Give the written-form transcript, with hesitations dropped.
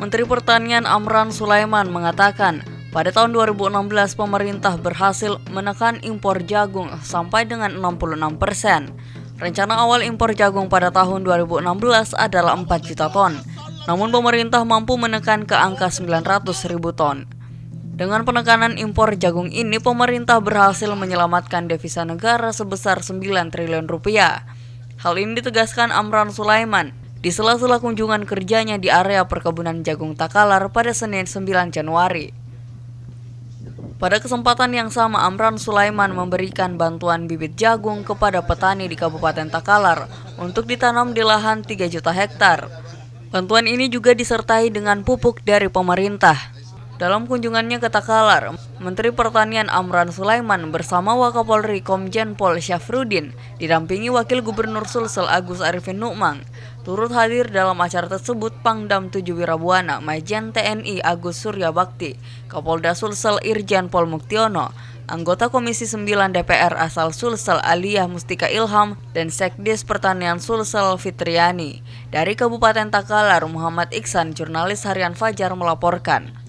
Menteri Pertanian Amran Sulaiman mengatakan, pada tahun 2016 pemerintah berhasil menekan impor jagung sampai dengan 66%. Rencana awal impor jagung pada tahun 2016 adalah 4 juta ton, namun pemerintah mampu menekan ke angka 900.000 ton. Dengan penekanan impor jagung ini, pemerintah berhasil menyelamatkan devisa negara sebesar 9 triliun rupiah. Hal ini ditegaskan Amran Sulaiman di sela-sela kunjungan kerjanya di area perkebunan jagung Takalar pada Senin 9 Januari. Pada kesempatan yang sama, Amran Sulaiman memberikan bantuan bibit jagung kepada petani di Kabupaten Takalar untuk ditanam di lahan 3 juta hektar. Bantuan ini juga disertai dengan pupuk dari pemerintah. Dalam kunjungannya ke Takalar, Menteri Pertanian Amran Sulaiman bersama Wakapolri Komjen Pol Syafruddin didampingi Wakil Gubernur Sulsel Agus Arifin Nukmang. Turut hadir dalam acara tersebut Pangdam 7 Wirabuana Majen TNI Agus Surya Bakti, Kapolda Sulsel Irjen Pol Muktiono, anggota Komisi 9 DPR asal Sulsel Aliyah Mustika Ilham, dan Sekdes Pertanian Sulsel Fitriani. Dari Kabupaten Takalar, Muhammad Iksan, jurnalis Harian Fajar melaporkan.